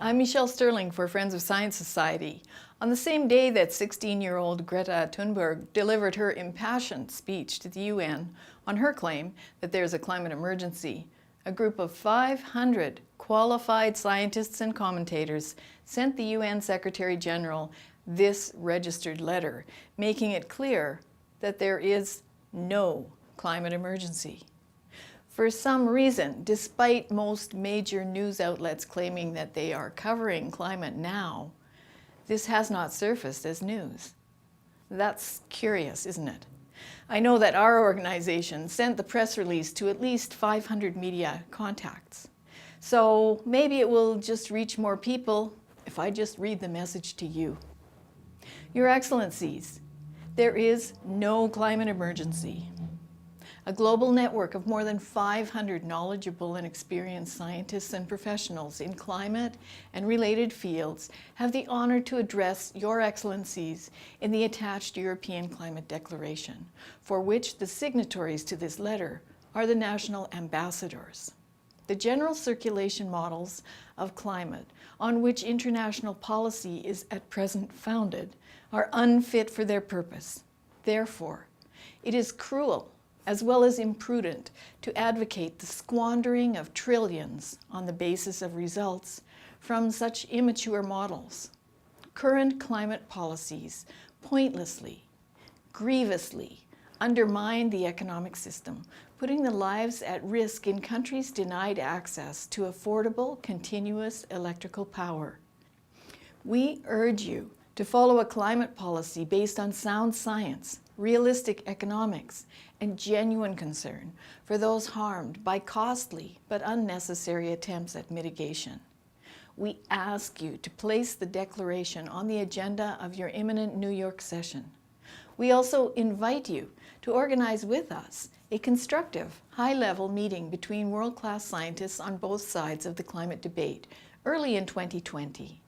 I'm Michelle Sterling for Friends of Science Society. On the same day that 16-year-old Greta Thunberg delivered her impassioned speech to the UN on her claim that there's a climate emergency, a group of 500 qualified scientists and commentators sent the UN Secretary General this registered letter, making it clear that there is no climate emergency. For some reason, despite most major news outlets claiming that they are covering climate now, this has not surfaced as news. That's curious, isn't it? I know that our organization sent the press release to at least 500 media contacts. So maybe it will just reach more people if I just read the message to you. Your Excellencies, there is no climate emergency. A global network of more than 500 knowledgeable and experienced scientists and professionals in climate and related fields have the honor to address Your Excellencies in the attached European Climate Declaration, for which the signatories to this letter are the national ambassadors. The general circulation models of climate on which international policy is at present founded are unfit for their purpose. Therefore, it is cruel as well as imprudent to advocate the squandering of trillions on the basis of results from such immature models. Current climate policies pointlessly, grievously undermine the economic system, putting the lives at risk in countries denied access to affordable, continuous electrical power. We urge you to follow a climate policy based on sound science, realistic economics, and genuine concern for those harmed by costly but unnecessary attempts at mitigation. We ask you to place the declaration on the agenda of your imminent New York session. We also invite you to organize with us a constructive, high-level meeting between world-class scientists on both sides of the climate debate early in 2020.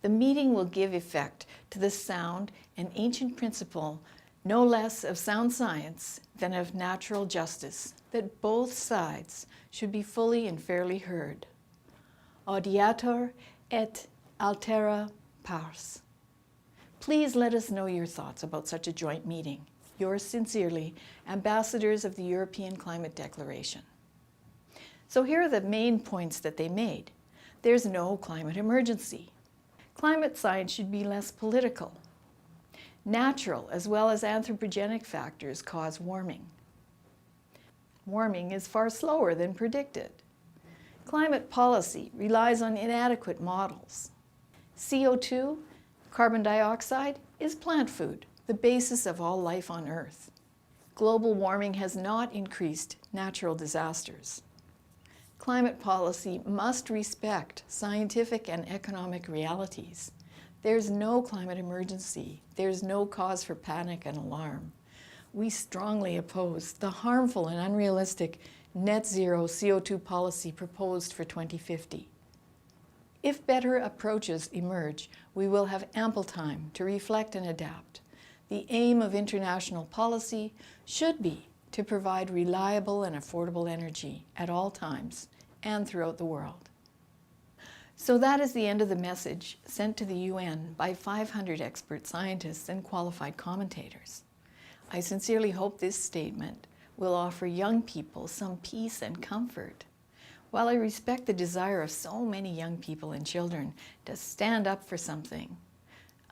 The meeting will give effect to the sound and ancient principle no less of sound science than of natural justice, that both sides should be fully and fairly heard. Audiatur et altera pars. Please let us know your thoughts about such a joint meeting. Yours sincerely, Ambassadors of the European Climate Declaration. So here are the main points that they made. There's no climate emergency. Climate science should be less political. Natural as well as anthropogenic factors cause warming. Warming is far slower than predicted. Climate policy relies on inadequate models. CO2, carbon dioxide, is plant food, the basis of all life on Earth. Global warming has not increased natural disasters. Climate policy must respect scientific and economic realities. There's no climate emergency. There's no cause for panic and alarm. We strongly oppose the harmful and unrealistic net zero CO2 policy proposed for 2050. If better approaches emerge, we will have ample time to reflect and adapt. The aim of international policy should be to provide reliable and affordable energy at all times and throughout the world. So that is the end of the message sent to the UN by 500 expert scientists and qualified commentators. I sincerely hope this statement will offer young people some peace and comfort. While I respect the desire of so many young people and children to stand up for something,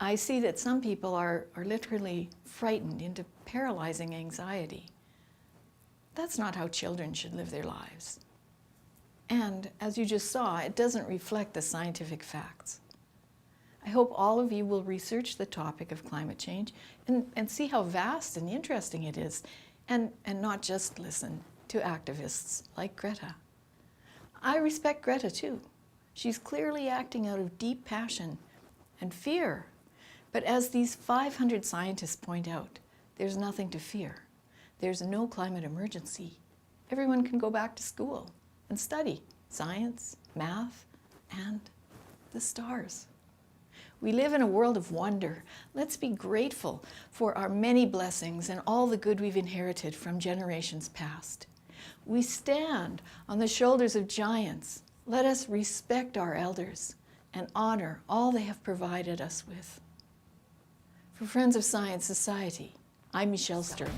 I see that some people are literally frightened into paralyzing anxiety. That's not how children should live their lives. And as you just saw, it doesn't reflect the scientific facts. I hope all of you will research the topic of climate change and see how vast and interesting it is, and not just listen to activists like Greta. I respect Greta too. She's clearly acting out of deep passion and fear. But as these 500 scientists point out, there's nothing to fear. There's no climate emergency. Everyone can go back to school and study science, math, and the stars. We live in a world of wonder. Let's be grateful for our many blessings and all the good we've inherited from generations past. We stand on the shoulders of giants. Let us respect our elders. and honor all they have provided us with. For Friends of Science Society, I'm Michelle Sterling.